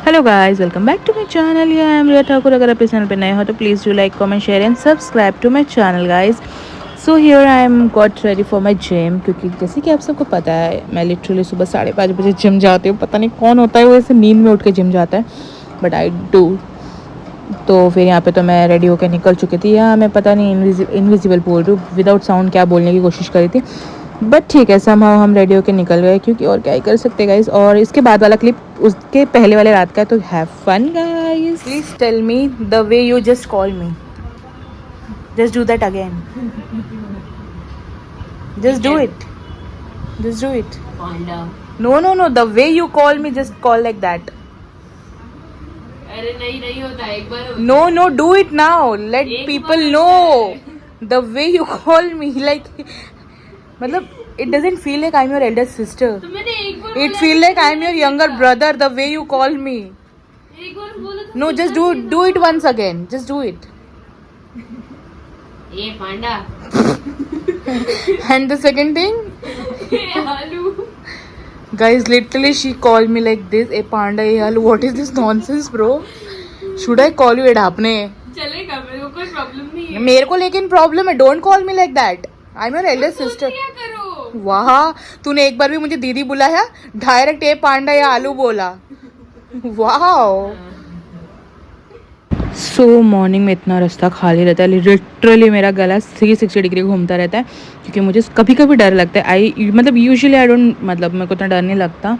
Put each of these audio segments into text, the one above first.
Hello guys, welcome back to my channel. Yeah I M रिया ठाकुर। अगर आप इस channel पे नए हो तो please do like, comment, share and subscribe to my channel guys. So here I am got ready for my gym, क्योंकि जैसे कि आप सबको पता है मैं लिटरली सुबह 5:30 बजे जिम जाती हूँ। पता नहीं कौन होता है वो ऐसे नींद में उठ के जिम जाता है, बट आई डू। तो फिर यहाँ पे तो मैं रेडी होकर निकल चुकी थी। यहाँ मैं पता नहीं इनविजिबल बोल रही हूँ, विदाउट साउंड क्या बोलने की कोशिश करी थी, बट ठीक है, समहाउ हम रेडी होके निकल गए, क्योंकि और क्या ही कर सकते गाइस। और इसके बाद वाला क्लिप उसके पहले वाले रात का है, तो have fun guys. Please tell me the way you just call me, just do that again, just do it, just do it. No no no, the way you call me, just call like that. अरे नहीं नहीं होता, एक बार होता no no, do it now, let people know the way you call me, like मतलब it doesn't feel like I'm your elder sister. तो मैंने एक बार It बोला feel था like तो I'm your younger brother the way you call me. एक बार बोला तो No, just सुनना do it once again. Just do it. चाहिए। ए पांडा And the second thing, ए आलू। guys, literally she called me like this. A panda, a halu. What is this nonsense, bro? Should I call you एडापने? चलेगा, मेरे को कोई problem नहीं है। मेरे को लेकिन प्रॉब्लम है. Don't call me like that. I'm your elder तो sister. क्या करो? वाह, तूने एक बार भी मुझे दीदी बुलाया, डायरेक्ट ए पांडा या आलू बोला. वाह. सो मॉर्निंग में इतना रास्ता खाली रहता है, लिटरली मेरा गला 360 डिग्री घूमता रहता है, क्योंकि मुझे कभी कभी डर लगता है। मतलब यूजुअली आई डोंट, मतलब मेरे को इतना डर नहीं लगता,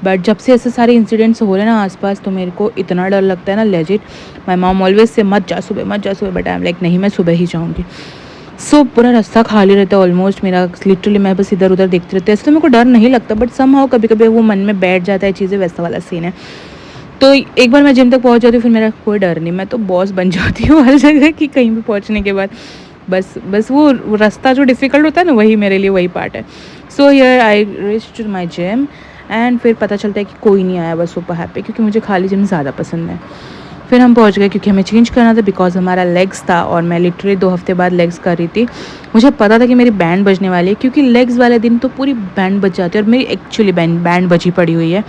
बट जब से ऐसे सारे इंसिडेंट्स हो रहे हैं ना आसपास, तो मेरे को इतना डर लगता है ना, legit. My mom always say मत जा सुबह, मत जा सुबह, बट आई एम लाइक नहीं, मैं सुबह ही जाऊँगी। सो पूरा रास्ता खाली रहता है ऑलमोस्ट मेरा, लिटरली मैं बस इधर उधर देखती रहती हूँ। ऐसे तो मेरे को डर नहीं लगता, बट समहाउ कभी कभी वो मन में बैठ जाता है चीज़ें, वैसा वाला सीन है। तो एक बार मैं जिम तक पहुंच जाती हूँ, फिर मेरा कोई डर नहीं, मैं तो बॉस बन जाती हूँ हर जगह की, कहीं भी पहुंचने के बाद। बस बस वो रास्ता जो डिफ़िकल्ट होता है ना, वही मेरे लिए वही पार्ट है। So here I reach to my gym, and फिर पता चलता है कि कोई नहीं आया, बस सुपर हैप्पी, क्योंकि मुझे खाली जिम ज़्यादा पसंद है। फिर हम पहुंच गए, क्योंकि हमें चेंज करना था, बिकॉज हमारा लेग्स था, और मैं लिटरली 2 हफ्ते बाद लेग्स कर रही थी। मुझे पता था कि मेरी बैंड बजने वाली है, क्योंकि लेग्स वाले दिन तो पूरी बैंड बज जाती है, और मेरी एक्चुअली बैंड बजी पड़ी हुई है,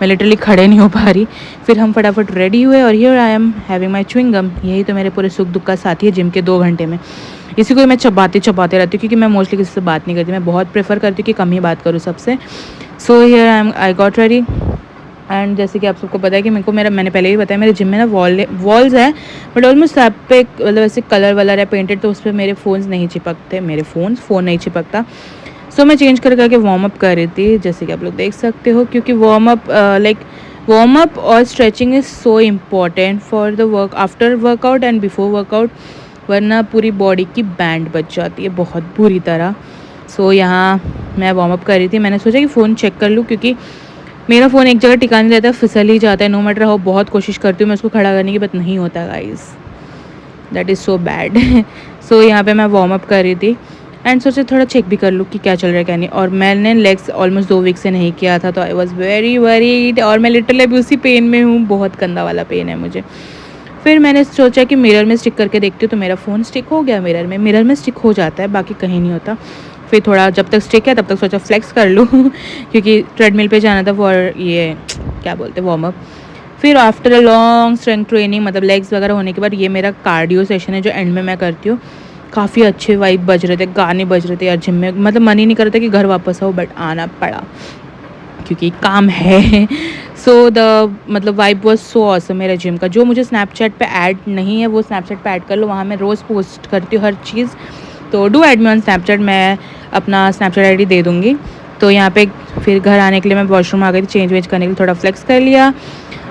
मैं लिटरली खड़े नहीं हो पा रही। फिर हम फटाफट रेडी हुए, और here I am having my chewing gum. यही तो मेरे पूरे सुख दुख का साथी है जिम के 2 घंटे में। इसी को मैं चबाते चबाते रहती हूँ, क्योंकि मैं मोस्टली किसी से बात नहीं करती, मैं बहुत प्रेफर करती हूँ कि कम ही बात करूँ सबसे। सो here I got ready, and जैसे कि आप सबको पता है कि मैंने पहले ही बताया, मेरे जिम में ना वॉल्स है, बट ऑलमोस्ट सब पे मतलब ऐसे कलर वलर है पेंटेड, तो उस पर मेरे फ़ोन्स नहीं चिपकते, फ़ोन नहीं चिपकता। सो मैं चेंज करके वार्म अप कर रही थी, जैसे कि आप लोग देख सकते हो, क्योंकि वार्म अप और stretching is so important for the work, after workout and before workout, वरना पूरी बॉडी की बैंड बच जाती है बहुत बुरी तरह। सो यहाँ मैं वार्म अप कर रही थी, मैंने सोचा कि फ़ोन चेक कर लूँ, क्योंकि मेरा फ़ोन एक जगह टिका नहीं रहता, फिसल ही जाता है, नो मैटर हाउ बहुत कोशिश करती हूँ मैं उसको खड़ा करने की, बट नहीं होता guys, that is so bad. So यहाँ पे मैं वार्म अप कर रही थी, एंड सोचे थोड़ा चेक भी कर लूँ कि क्या चल रहा है क्या नहीं। और मैंने लेग्स ऑलमोस्ट 2 वीक से नहीं किया था, तो आई वॉज़ वेरी वरीड, और मैं लिटरली अभी उसी पेन में हूँ, बहुत गंदा वाला पेन है मुझे। फिर मैंने सोचा कि मिरर में स्टिक करके देखती हूँ, तो मेरा फ़ोन स्टिक हो गया मिरर में स्टिक हो जाता है, बाकी कहीं नहीं होता। फिर थोड़ा जब तक स्टिक है तब तक सोचा फ्लेक्स कर लूँ, क्योंकि ट्रेडमिल पे जाना था फॉर ये क्या बोलते हैं वार्म अप। फिर after a long strength training, मतलब लेग्स वगैरह होने के बाद, ये मेरा कार्डियो सेशन है जो एंड में मैं करती हूँ। काफ़ी अच्छे वाइब बज रहे थे, गाने बज रहे थे यार जिम में, मतलब मन ही नहीं कर रहा था कि घर वापस आओ, बट आना पड़ा क्योंकि काम है। सो द मतलब वाइब वॉज सो ऑसम मेरे जिम का। जो मुझे स्नैपचैट पे ऐड नहीं है वो स्नैपचैट पे ऐड कर लो, वहाँ मैं रोज़ पोस्ट करती हूँ हर चीज़, तो do add me on Snapchat, मैं अपना स्नैपचैट आईडी दे दूँगी। तो यहाँ पे फिर घर आने के लिए मैं वॉशरूम आ गई थी, चेंज वेंज करने के लिए थोड़ा फ्लेक्स कर लिया,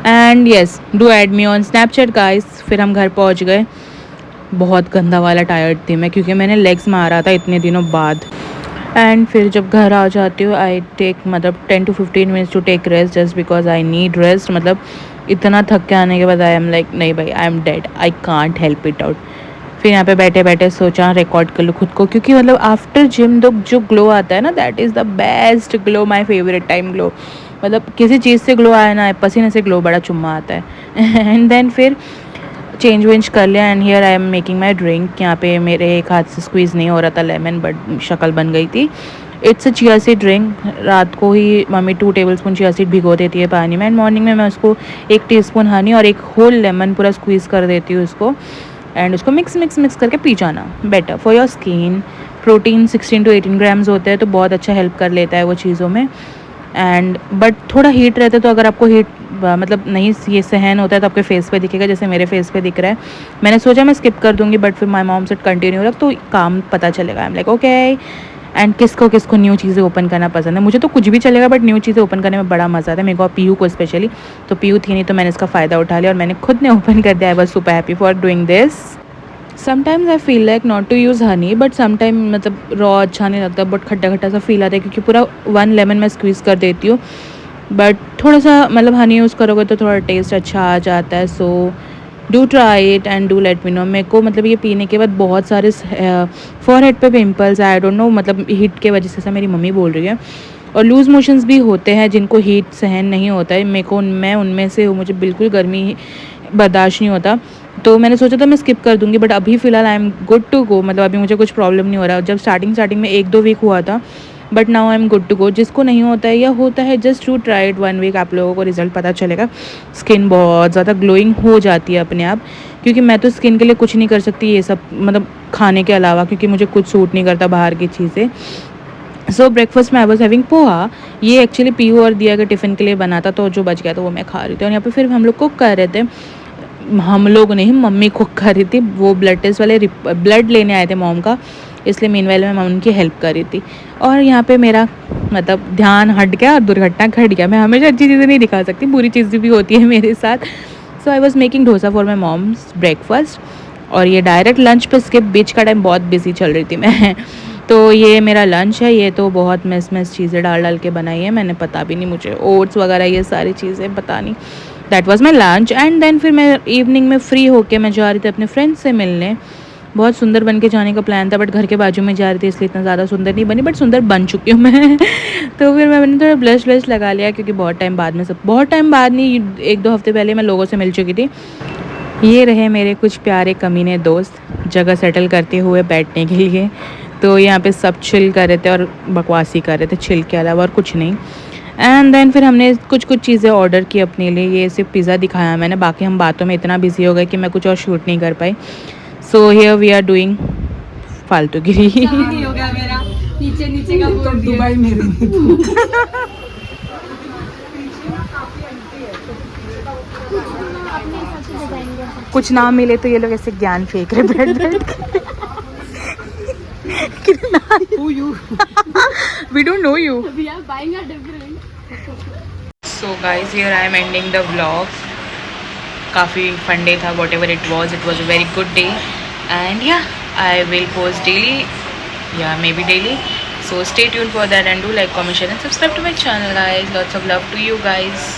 and yes, do add me on Snapchat guys. फिर हम घर पहुँच गए, बहुत गंदा वाला टायर्ड थी मैं, क्योंकि मैंने लेग्स मारा था इतने दिनों बाद। एंड फिर जब घर आ जाती हूँ, आई टेक मतलब 10 to 15 minutes to take rest, just because I need rest. मतलब इतना थक के आने के बाद आई एम लाइक नहीं भाई, I am dead, I can't help it out. फिर यहाँ पे बैठे बैठे सोचा रिकॉर्ड कर लूँ खुद को, क्योंकि मतलब आफ्टर जिम जो ग्लो आता है ना, that is the best glow, my favourite time glow. मतलब किसी चीज़ से ग्लो आया ना, पसीने से ग्लो बड़ा चुम्मा आता है। एंड देन फिर चेंज वेंज कर लिया, and here I am making my drink. यहाँ पे मेरे एक हाथ से स्क्वीज़ नहीं हो रहा था लेमन, बट शक्ल बन गई थी। It's a chia seed drink. रात को ही मम्मी 2 टेबलस्पून चिया सीड भिगो देती है पानी में, एंड मॉर्निंग में मैं उसको 1 टीस्पून हनी और 1 होल लेमन पूरा स्क्वीज़ कर देती हूँ उसको, एंड उसको मिक्स करके पी जाना। Better for your skin. Protein 16 to 18 grams होते हैं, तो बहुत अच्छा हेल्प कर लेता है वो चीज़ों में। एंड बट थोड़ा हीट रहता है, तो अगर आपको हीट मतलब नहीं ये सहन होता है तो आपके फेस पे दिखेगा, जैसे मेरे फेस पे दिख रहा है। मैंने सोचा मैं स्किप कर दूंगी, बट फिर माय मॉम सेड कंटिन्यू रख, तो काम पता चलेगा। I am like okay. And किसको किसको न्यू चीज़ें ओपन करना पसंद है, मुझे तो कुछ भी चलेगा, बट न्यू चीज़ें ओपन करने में बड़ा मज़ा आता है मेरे को, पीयू को स्पेशली। तो पीयू थी नहीं, तो मैंने इसका फ़ायदा उठा लिया और मैंने खुद ने ओपन कर दिया। I was super happy for doing this. Sometimes I feel like not to use honey, but sometime मतलब रॉ अच्छा नहीं लगता, बट खट्टा खट्टा सा फील आता है, क्योंकि पूरा 1 लेमन मैं स्क्वीज़ कर देती हूँ। बट थोड़ा सा मतलब हनी यूज़ करोगे तो थोड़ा टेस्ट अच्छा आ जाता है। So do try it and do let me know. मेरे को मतलब ये पीने के बाद बहुत सारे फॉरहेड पे पिंपल्स, आई डोंट नो, मतलब हीट के वजह से ऐसा मेरी मम्मी बोल रही है, और लूज़ मोशंस भी होते हैं जिनको हीट सहन नहीं होता है। मेरे को, मैं उनमें से हूँ, मुझे बिल्कुल गर्मी बर्दाश्त नहीं होता। तो मैंने सोचा था मैं स्किप कर दूंगी, बट अभी फ़िलहाल I am good to go, मतलब अभी मुझे कुछ प्रॉब्लम नहीं हो रहा। जब स्टार्टिंग में 1-2 वीक हुआ था, but now I am good to go. जिसको नहीं होता है या होता है, just to try it 1 week, आप लोगों को रिजल्ट पता चलेगा। स्किन बहुत ज़्यादा ग्लोइंग हो जाती है अपने आप, क्योंकि मैं तो स्किन के लिए कुछ नहीं कर सकती ये सब मतलब खाने के अलावा, क्योंकि मुझे कुछ सूट नहीं करता बाहर की चीज़ें। सो ब्रेकफास्ट में आई वॉज हैविंग पोहा। ये एक्चुअली पीयू और दिया के टिफ़िन के लिए बना था, तो जो बच गया था वो मैं खा रही थी। और यहाँ पे फिर हम लोग कुक कर रहे थे, हम लोग नहीं, मम्मी कुक कर रही थी। वो ब्लड टेस्ट वाले ब्लड लेने आए थे मॉम का, इसलिए मीनवाइल मैं उनकी हेल्प कर रही थी। और यहाँ पे मेरा मतलब ध्यान हट गया और दुर्घटना घट गया। मैं हमेशा अच्छी चीज़ें नहीं दिखा सकती, बुरी चीज़ें भी होती है मेरे साथ। So I was making dosa for my mom's breakfast, और ये डायरेक्ट लंच पे स्किप, बीच का टाइम बहुत बिजी चल रही थी मैं तो ये मेरा लंच है। ये तो बहुत मैस चीज़ें डाल के बनाई है मैंने, पता भी नहीं मुझे, ओट्स वगैरह ये सारी चीज़ें पता नहीं। That was my lunch. And then फिर मैं इवनिंग में फ्री होके मैं जा रही थी अपने फ्रेंड्स से मिलने। बहुत सुंदर बन के जाने का प्लान था, बट घर के बाजू में जा रही थी, इसलिए इतना ज़्यादा सुंदर नहीं बनी, बट सुंदर बन चुकी हूँ मैं तो फिर मैंने थोड़ा ब्लश व्लश लगा लिया, क्योंकि बहुत टाइम बाद नहीं, 1-2 हफ्ते पहले मैं लोगों से मिल चुकी थी। ये रहे मेरे कुछ प्यारे कमीने दोस्त, जगह सेटल करते हुए बैठने के लिए। तो यहाँ पे सब चिल कर रहे थे और बकवासी कर रहे थे, चिल के अलावा और कुछ नहीं। एंड देन फिर हमने कुछ चीज़ें ऑर्डर की अपने लिए। ये सिर्फ पिज़्ज़ा दिखाया मैंने, बाकी हम बातों में इतना बिजी हो गए कि मैं कुछ और शूट नहीं कर पाई। So here we are doing फालतूगिरी हो गया मेरा नीचे का बोल दिया। दुबई में रही कुछ ना मिले तो ये लोग ऐसे ज्ञान फेंक रहे बैठ के Who you? We don't know you. We are buying a different. So guys, here I am ending the vlog. काफ़ी fun day था, whatever it was a very good day. And yeah, I will post daily, maybe daily. So stay tuned for that, and do like, comment, share and subscribe to my channel guys. Lots of love to you guys.